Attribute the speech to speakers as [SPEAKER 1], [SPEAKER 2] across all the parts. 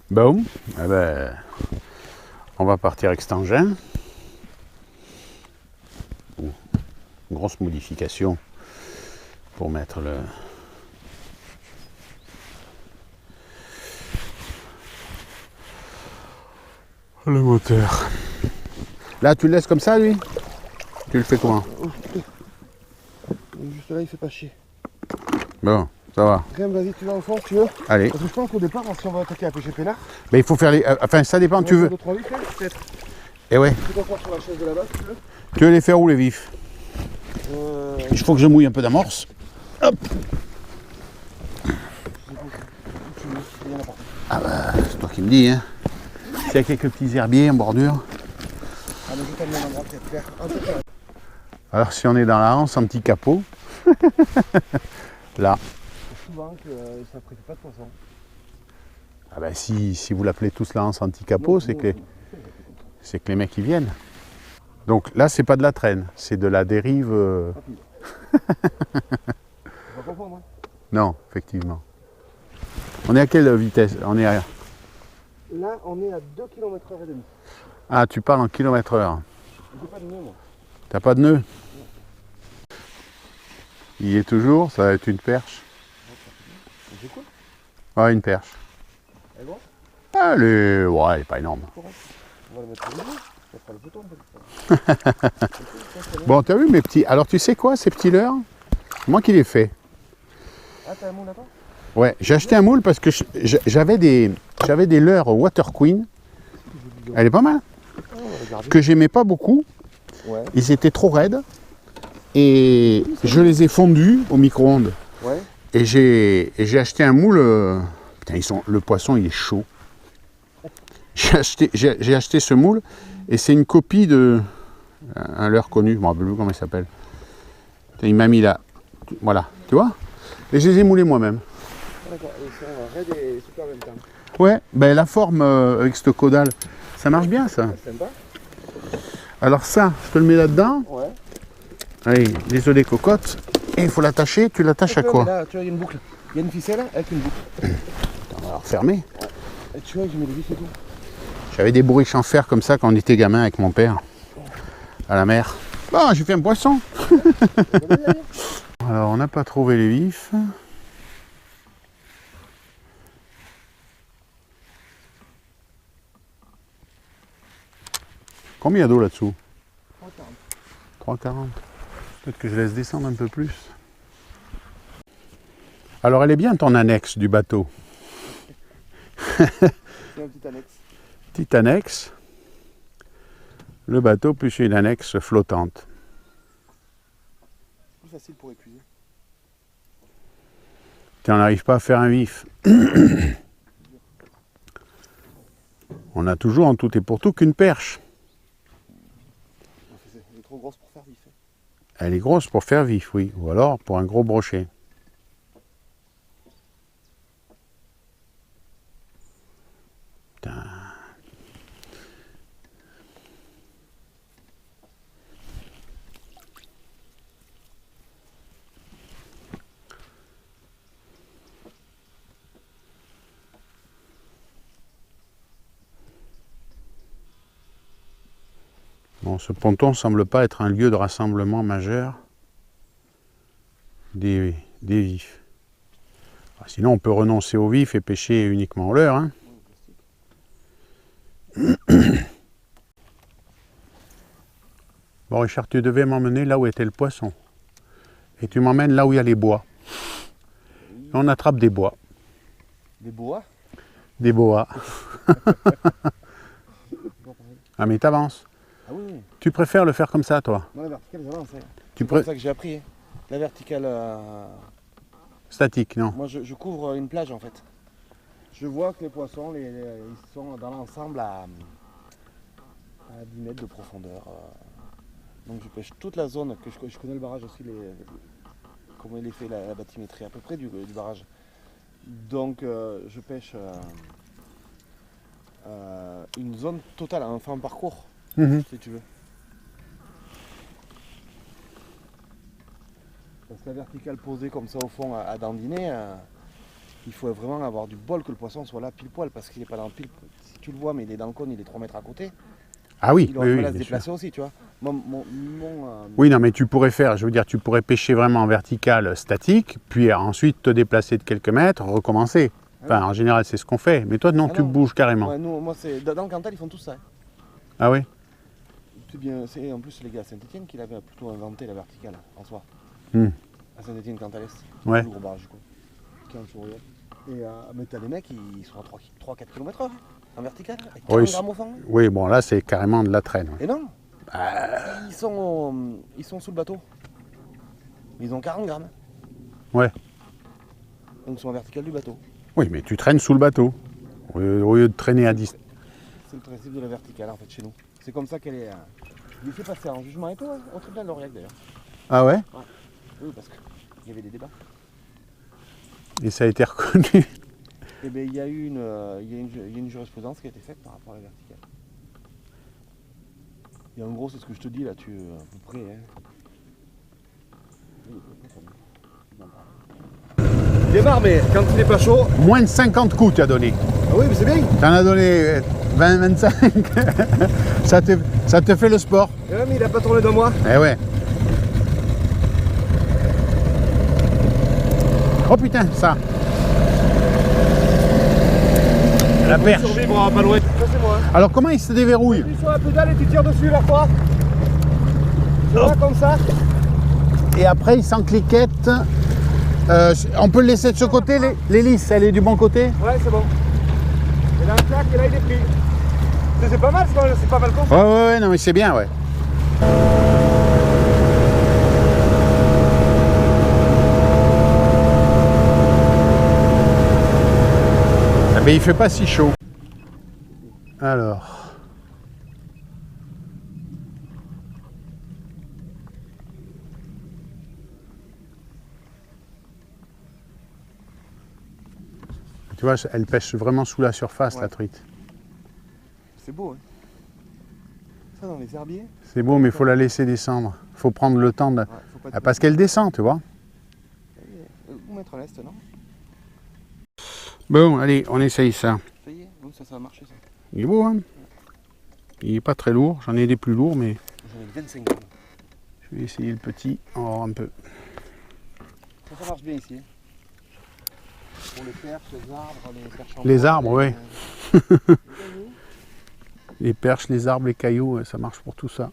[SPEAKER 1] Bon, eh ben, on va partir avec cet engin. Grosse modification pour mettre le moteur. Là, tu le laisses comme ça, lui? Tu le fais comment?
[SPEAKER 2] Juste là, il fait pas chier.
[SPEAKER 1] Bon, ça va.
[SPEAKER 2] Rien, vas-y, tu vas au fond si tu veux.
[SPEAKER 1] Allez.
[SPEAKER 2] Parce que je pense qu'au départ, si on va attaquer à pêcher peinard,
[SPEAKER 1] Mais il faut faire les... enfin, ça dépend, tu veux.
[SPEAKER 2] 2-3 litres, peut-être.
[SPEAKER 1] Et ouais.
[SPEAKER 2] Tu peux faire sur la chaise de là-bas, si tu veux.
[SPEAKER 1] Tu veux les faire où, les vifs? Il faut que je mouille un peu d'amorce. Hop. Ah bah, c'est toi qui me dis, hein. S'il y a quelques petits herbiers en bordure.
[SPEAKER 2] Ah, mais je t'emmène un endroit peut-être clair.
[SPEAKER 1] Alors, si on est dans la hanse anti-capot, là.
[SPEAKER 2] Souvent que ça prête pas de poisson.
[SPEAKER 1] Ah bah, si vous l'appelez tous la hanse anti-capot, c'est que les mecs ils viennent. Donc là, c'est pas de la traîne, c'est de la dérive.
[SPEAKER 2] On va confondre. Hein.
[SPEAKER 1] Non, effectivement. On est à quelle vitesse? On est à...
[SPEAKER 2] Là, on est à 2 km/h et demi.
[SPEAKER 1] Ah, tu parles en km/h.
[SPEAKER 2] J'ai pas de nœud, moi.
[SPEAKER 1] T'as pas de nœud? Il y est toujours, ça va être une perche.
[SPEAKER 2] C'est cool.
[SPEAKER 1] Ouais, une perche.
[SPEAKER 2] Elle est grosse?
[SPEAKER 1] Elle est... Ouais, elle est pas énorme.
[SPEAKER 2] On va le mettre au milieu. Ça fera le bouton.
[SPEAKER 1] Bon, t'as vu mes petits... Alors, tu sais quoi, ces petits leurres? C'est moi qui les fais.
[SPEAKER 2] Ah, t'as un moule là-bas?
[SPEAKER 1] Ouais, j'ai acheté un moule parce que j'avais des leurres Water Queen. Elle est pas mal. Que j'aimais pas beaucoup.
[SPEAKER 2] Ouais.
[SPEAKER 1] Ils étaient trop raides. Et je les ai fondus au micro-ondes.
[SPEAKER 2] Ouais.
[SPEAKER 1] Et j'ai acheté un moule. Putain, le poisson, il est chaud. J'ai acheté ce moule. Et c'est une copie de un leurre connu. Je ne me rappelle plus comment il s'appelle. Il m'a mis là. Voilà, tu vois. Et je les ai moulés moi-même.
[SPEAKER 2] D'accord, ils sont raides et super en même temps.
[SPEAKER 1] Ouais, ben la forme avec cette caudale, ça marche bien ça.
[SPEAKER 2] C'est sympa.
[SPEAKER 1] Alors ça, je te le mets là-dedans.
[SPEAKER 2] Ouais.
[SPEAKER 1] Allez, désolé cocotte. Et il faut l'attacher, tu l'attaches à quoi?
[SPEAKER 2] Là, tu vois, il y a une boucle. Il y a une ficelle avec une boucle.
[SPEAKER 1] On va la refermer.
[SPEAKER 2] Et tu vois, je mets le vis et tout.
[SPEAKER 1] J'avais des bourriches en fer comme ça quand on était gamin avec mon père. À la mer. Bon, j'ai fait un poisson. Alors, on n'a pas trouvé les vifs. Combien il y a d'eau là-dessous? 3,40. Peut-être que je laisse descendre un peu plus. Alors, elle est bien ton annexe du bateau.
[SPEAKER 2] C'est un petit annexe.
[SPEAKER 1] Petite annexe. Le bateau plus une annexe flottante.
[SPEAKER 2] C'est plus facile pour épuiser.
[SPEAKER 1] Tu n'arrives pas à faire un vif. On a toujours en tout et pour tout qu'une perche.
[SPEAKER 2] Elle est trop grosse pour faire vif.
[SPEAKER 1] Elle est grosse pour faire vif, oui. Ou alors pour un gros brochet. Putain. Bon, ce ponton semble pas être un lieu de rassemblement majeur des vifs. Sinon, on peut renoncer au vif et pêcher uniquement au leurre. Hein. Bon, Richard, tu devais m'emmener là où était le poisson. Et tu m'emmènes là où il y a les bois. Et on attrape des bois.
[SPEAKER 2] Des boas?
[SPEAKER 1] Des boas. Ah, mais t'avances.
[SPEAKER 2] Ah oui, oui.
[SPEAKER 1] Tu préfères le faire comme ça, toi?
[SPEAKER 2] Moi, la verticale, j'avance. Hein.
[SPEAKER 1] Tu
[SPEAKER 2] C'est comme ça que j'ai appris. Hein. La verticale...
[SPEAKER 1] Statique, non?
[SPEAKER 2] Moi, je couvre une plage, en fait. Je vois que les poissons, ils sont dans l'ensemble à 10 mètres de profondeur. Donc, je pêche toute la zone, que je connais le barrage aussi, comment il est fait, la bathymétrie, à peu près du barrage. Donc, je pêche une zone totale, enfin un parcours, si tu veux. Parce que la verticale posée comme ça au fond à dandiner, il faut vraiment avoir du bol que le poisson soit là pile poil parce qu'il n'est pas dans le pile. Si tu le vois, mais il est dans le cône, il est 3 mètres à côté.
[SPEAKER 1] Ah oui,
[SPEAKER 2] Il aura
[SPEAKER 1] oui,
[SPEAKER 2] du
[SPEAKER 1] oui,
[SPEAKER 2] mal à se
[SPEAKER 1] bien
[SPEAKER 2] déplacer
[SPEAKER 1] sûr.
[SPEAKER 2] aussi, tu vois.
[SPEAKER 1] Oui, non, mais tu pourrais faire, je veux dire, tu pourrais pêcher vraiment en vertical statique, puis ensuite te déplacer de quelques mètres, recommencer. Enfin, en général, c'est ce qu'on fait. Mais toi, non,
[SPEAKER 2] Ah
[SPEAKER 1] tu
[SPEAKER 2] non.
[SPEAKER 1] bouges carrément.
[SPEAKER 2] Ouais, nous, moi, dans le Cantal, ils font tout ça. Hein.
[SPEAKER 1] Ah oui?
[SPEAKER 2] C'est bien, c'est en plus les gars à Saint-Etienne qui l'avaient plutôt inventé la verticale en soi. À Saint-Etienne Cantal-Est.
[SPEAKER 1] Ouais.
[SPEAKER 2] Le gros barrage, quoi. Qui est en souriant. Et mais t'as des mecs, ils sont à 3-4 km/h en verticale, avec 40
[SPEAKER 1] Oui,
[SPEAKER 2] grammes au fond.
[SPEAKER 1] oui, bon, là, c'est carrément de la traîne. Ouais.
[SPEAKER 2] Et non, ils sont sous le bateau. Ils ont 40 grammes.
[SPEAKER 1] Ouais.
[SPEAKER 2] Donc ils sont en verticale du bateau.
[SPEAKER 1] Oui, mais tu traînes sous le bateau, au lieu de traîner à distance.
[SPEAKER 2] C'est le principe de la verticale, en fait, chez nous. C'est comme ça qu'elle est... Il est fait passer en jugement et tout, hein, au tribunal d'Aurillac, d'ailleurs.
[SPEAKER 1] Ah ouais?
[SPEAKER 2] Oui, parce qu'il y avait des débats.
[SPEAKER 1] Et ça a été reconnu.
[SPEAKER 2] Eh bien, il y a une jurisprudence qui a été faite par rapport à la verticale. Et en gros, c'est ce que je te dis là, à peu près. Hein. Il démarre, mais quand il n'est pas chaud.
[SPEAKER 1] Moins de 50 coups, tu as donné.
[SPEAKER 2] Ah oui, mais c'est bien.
[SPEAKER 1] Tu en as donné 20-25. ça te fait le sport.
[SPEAKER 2] Et même, il n'a pas tourné de moi.
[SPEAKER 1] Eh ouais. Oh putain, ça. La perche.
[SPEAKER 2] Survivre pas loin. Ça, c'est moi. Hein.
[SPEAKER 1] Alors comment il se déverrouille?
[SPEAKER 2] Tu sur la pédale et tu tires dessus, vers toi. Tu vois, comme ça.
[SPEAKER 1] Et après, il s'encliquette. On peut le laisser de ce côté, l'hélice, elle est du bon côté?
[SPEAKER 2] Ouais, c'est bon. Il a un claque et là, il est pris. C'est pas mal, c'est pas mal con.
[SPEAKER 1] Ouais, non mais c'est bien, ouais. Mais il fait pas si chaud. Alors. Tu vois, elle pêche vraiment sous la surface,
[SPEAKER 2] Ouais.
[SPEAKER 1] la truite.
[SPEAKER 2] C'est beau, hein. Ça, dans les herbiers.
[SPEAKER 1] C'est beau, mais il faut la laisser descendre. Il faut prendre le temps de...
[SPEAKER 2] Ouais, faut pas
[SPEAKER 1] Parce qu'elle descend, tu vois.
[SPEAKER 2] Où mettre à l'est, non?
[SPEAKER 1] Bon, allez, on essaye ça.
[SPEAKER 2] Ça y est, donc ça va marcher, ça.
[SPEAKER 1] Il est beau, hein? Il n'est pas très lourd. J'en ai des plus lourds, mais
[SPEAKER 2] J'en ai 25 grammes.
[SPEAKER 1] je vais essayer le petit. On va voir un peu.
[SPEAKER 2] Ça marche bien ici. Hein. Pour les perches, les arbres, les perches en
[SPEAKER 1] Les
[SPEAKER 2] bois,
[SPEAKER 1] arbres, ouais. Les perches, les arbres, les cailloux, ça marche pour tout ça.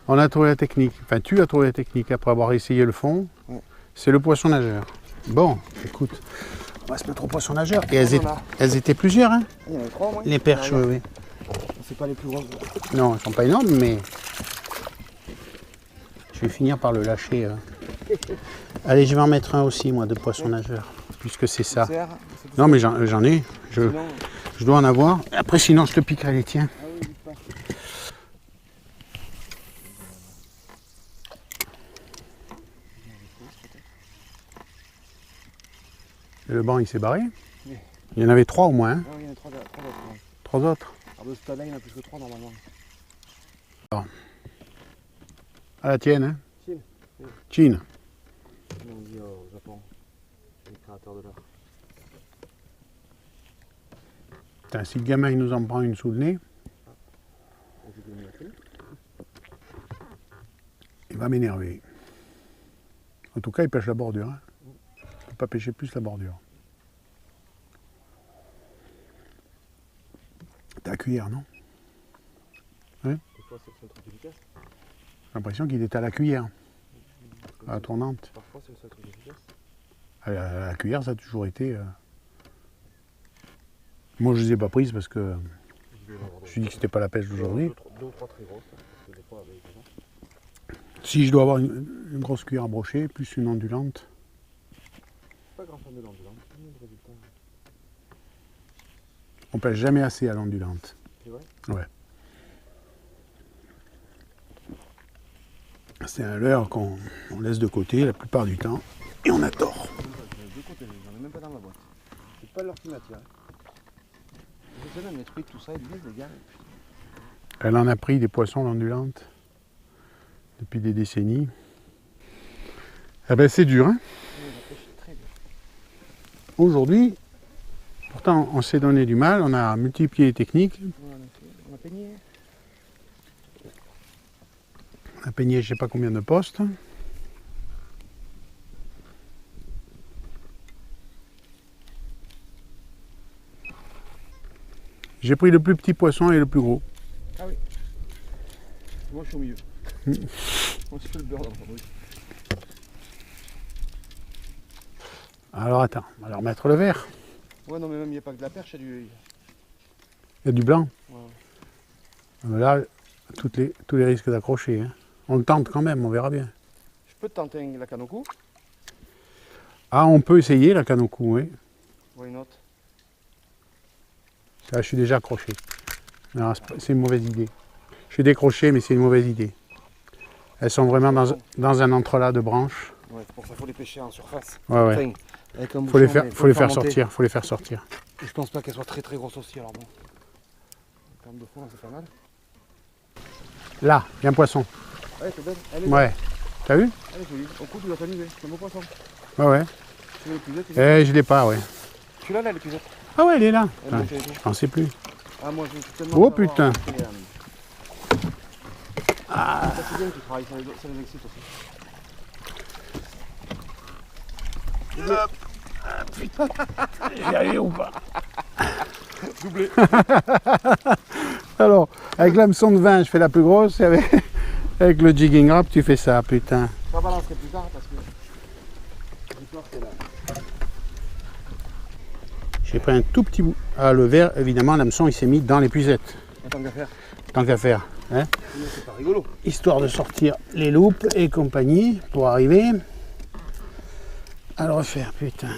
[SPEAKER 1] On a trouvé la technique. Enfin, tu as trouvé la technique après avoir essayé le fond.
[SPEAKER 2] Ouais.
[SPEAKER 1] C'est le poisson nageur. Bon, écoute, on va se mettre au poisson nageur. Et elles étaient plusieurs, hein?
[SPEAKER 2] Il y en a 3 au moins.
[SPEAKER 1] Les perches, oui.
[SPEAKER 2] C'est pas les plus grosses.
[SPEAKER 1] Non, elles ne sont pas énormes, mais je vais finir par le lâcher. Allez, je vais en mettre un aussi, moi, de poisson nageur, puisque c'est ça. Non, mais j'en ai. Je dois en avoir. Après, sinon, je te piquerai les tiens.
[SPEAKER 2] Ah oui, vite pas.
[SPEAKER 1] Et le banc, il s'est barré.
[SPEAKER 2] Oui.
[SPEAKER 1] Il y en avait 3 au moins. Hein.
[SPEAKER 2] Ah oui, il y en a 3 autres.
[SPEAKER 1] 3 autres.
[SPEAKER 2] Alors de ce tas-là, il y en a plus que 3 normalement.
[SPEAKER 1] À la tienne, hein.
[SPEAKER 2] Chine.
[SPEAKER 1] Chine.
[SPEAKER 2] Comme on dit au Japon, les créateurs de l'art.
[SPEAKER 1] Putain, si le gamin il nous en prend une sous le nez, il va m'énerver. En tout cas, il pêche la bordure. Hein. Il ne peut pas pêcher plus la bordure. T'as la cuillère, non?
[SPEAKER 2] Des fois, c'est le seul truc efficace.
[SPEAKER 1] J'ai l'impression qu'il est à la cuillère, à la tournante.
[SPEAKER 2] Parfois, c'est le seul truc efficace.
[SPEAKER 1] À la cuillère, ça a toujours été... Moi, je ne les ai pas prises parce que je me suis dit que c'était pas la pêche d'aujourd'hui.
[SPEAKER 2] 2 ou 3 très grosses. Parce que des fois, avec des gens.
[SPEAKER 1] Si je dois avoir une grosse cuillère à brocher, plus une ondulante.
[SPEAKER 2] Pas grand fan de l'ondulante. Résultat.
[SPEAKER 1] On pêche jamais assez à l'ondulante.
[SPEAKER 2] C'est vrai?
[SPEAKER 1] Ouais. C'est un leurre qu'on laisse de côté la plupart du temps et on a tort.
[SPEAKER 2] De côté, j'en ai même pas dans ma boîte. C'est pas leur qui m'attire. Je sais même les trucs, tout ça, ils disent les gars.
[SPEAKER 1] Elle en a pris des poissons, l'ondulante, depuis des décennies. Eh ben c'est dur, hein?
[SPEAKER 2] Oui, la pêche est très dure.
[SPEAKER 1] aujourd'hui, pourtant on s'est donné du mal, on a multiplié les techniques.
[SPEAKER 2] On a peigné.
[SPEAKER 1] On a peigné je sais pas combien de postes. J'ai pris le plus petit poisson et le plus gros.
[SPEAKER 2] Ah oui. Moi je suis au milieu. Moi je fais le beurre dans le sandwich.
[SPEAKER 1] Alors attends, on va leur mettre le vert.
[SPEAKER 2] Ouais non mais même il n'y a pas que de la perche, il y a du...
[SPEAKER 1] Il y a du blanc.
[SPEAKER 2] Ouais.
[SPEAKER 1] Mais là, tous les risques d'accrocher. Hein. On le tente quand même, on verra bien.
[SPEAKER 2] Je peux te tenter la canne au cou?
[SPEAKER 1] Ah, on peut essayer la canne au cou, oui.
[SPEAKER 2] Why not?
[SPEAKER 1] Là, je suis déjà accroché. C'est une mauvaise idée. Je suis décroché, mais c'est une mauvaise idée. Elles sont vraiment dans un entrelac de branches.
[SPEAKER 2] Ouais, c'est pour ça qu'il faut les pêcher en surface.
[SPEAKER 1] Ouais, ouais.
[SPEAKER 2] Enfin, avec un
[SPEAKER 1] Faut les
[SPEAKER 2] bouchon,
[SPEAKER 1] faut les faire
[SPEAKER 2] monter.
[SPEAKER 1] sortir, faut les faire sortir.
[SPEAKER 2] Et je pense pas qu'elles soient très très grosses aussi, alors bon. En termes de fond, c'est pas mal.
[SPEAKER 1] Là, il y a un poisson.
[SPEAKER 2] Ouais, c'est belle. Elle est
[SPEAKER 1] Ouais. T'as vu?
[SPEAKER 2] Elle est jolie. Au coup, tu l'as t'amuser. C'est un beau poisson.
[SPEAKER 1] Ouais, ouais.
[SPEAKER 2] Tu veux l'épuisette?
[SPEAKER 1] Eh, je l'ai pas, ouais.
[SPEAKER 2] Tu l'as là, l'épuisette?
[SPEAKER 1] Ah ouais, elle est là.
[SPEAKER 2] Elle
[SPEAKER 1] Ah,
[SPEAKER 2] monte avec nous.
[SPEAKER 1] je pensais plus.
[SPEAKER 2] Ah, moi, je suis tellement.
[SPEAKER 1] Oh putain.
[SPEAKER 2] Ah. C'est bien que tu travailles, ça les excite aussi.
[SPEAKER 1] J'y arrive ou pas?
[SPEAKER 2] Doublé.
[SPEAKER 1] Alors, avec l'hameçon de 20, je fais la plus grosse, et avec le jigging rap, tu fais ça, putain.
[SPEAKER 2] Je balancerai plus tard parce que. J'ai peur que là.
[SPEAKER 1] J'ai pris un tout petit bout. Ah, le vert, évidemment, l'hameçon, il s'est mis dans l'épuisette.
[SPEAKER 2] Tant qu'à faire.
[SPEAKER 1] Tant qu'à faire. Hein?
[SPEAKER 2] Sinon, c'est pas rigolo.
[SPEAKER 1] Histoire de sortir les loupes et compagnie pour arriver à le refaire, putain.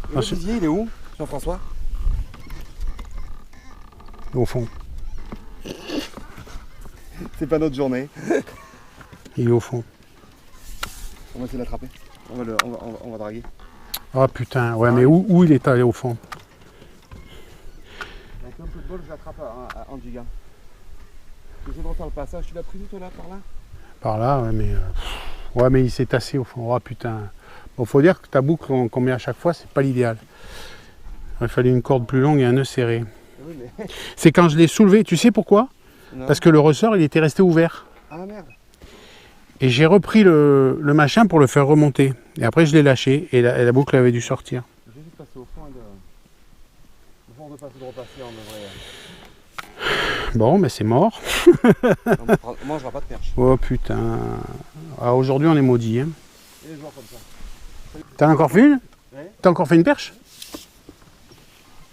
[SPEAKER 2] Et le visier, il est où, Jean-François?
[SPEAKER 1] Au fond.
[SPEAKER 2] C'est pas notre journée.
[SPEAKER 1] Il est au fond.
[SPEAKER 2] On va essayer de l'attraper. On va draguer.
[SPEAKER 1] Oh putain, ouais, mais où il est allé au fond?
[SPEAKER 2] Avec un peu de bol, je l'attrape en gigant. J'essaie de refaire le passage. Tu l'as pris toi là, par là?
[SPEAKER 1] Par là, ouais, mais ouais, mais il s'est tassé au fond. Oh putain. Bon, faut dire que ta boucle qu'on met à chaque fois, c'est pas l'idéal. Il aurait fallu une corde plus longue et un nœud serré.
[SPEAKER 2] Oui, mais...
[SPEAKER 1] C'est quand je l'ai soulevé, tu sais pourquoi?
[SPEAKER 2] Non.
[SPEAKER 1] Parce que le ressort, il était resté ouvert.
[SPEAKER 2] Ah merde.
[SPEAKER 1] Et j'ai repris le machin pour le faire remonter. Et après, je l'ai lâché et la boucle avait dû sortir.
[SPEAKER 2] J'ai juste passé au fond et de... Au fond, de repasser, on devrait...
[SPEAKER 1] Bon, mais c'est mort.
[SPEAKER 2] On mangera pas de perche.
[SPEAKER 1] Oh putain. Ah, aujourd'hui, on est maudit. Hein.
[SPEAKER 2] Et les joueurs comme ça.
[SPEAKER 1] T'as encore fait une?
[SPEAKER 2] Ouais.
[SPEAKER 1] T'as encore fait une perche?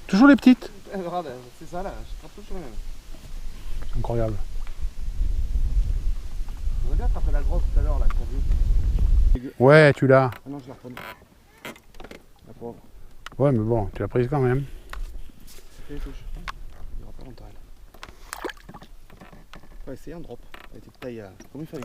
[SPEAKER 1] Toujours les petites?
[SPEAKER 2] Regarde, c'est ça là, je trappe tout sur le même.
[SPEAKER 1] Incroyable.
[SPEAKER 2] On a bien attrapé la grosse tout à l'heure là, qu'on vu.
[SPEAKER 1] Ouais, tu l'as.
[SPEAKER 2] Ah non, je la reprenais. La pauvre.
[SPEAKER 1] Ouais, mais bon, tu l'as prise quand même.
[SPEAKER 2] Fais les touches. Il n'y aura pas longtemps elle. On va essayer un drop. Elle était de taille comme il fallait.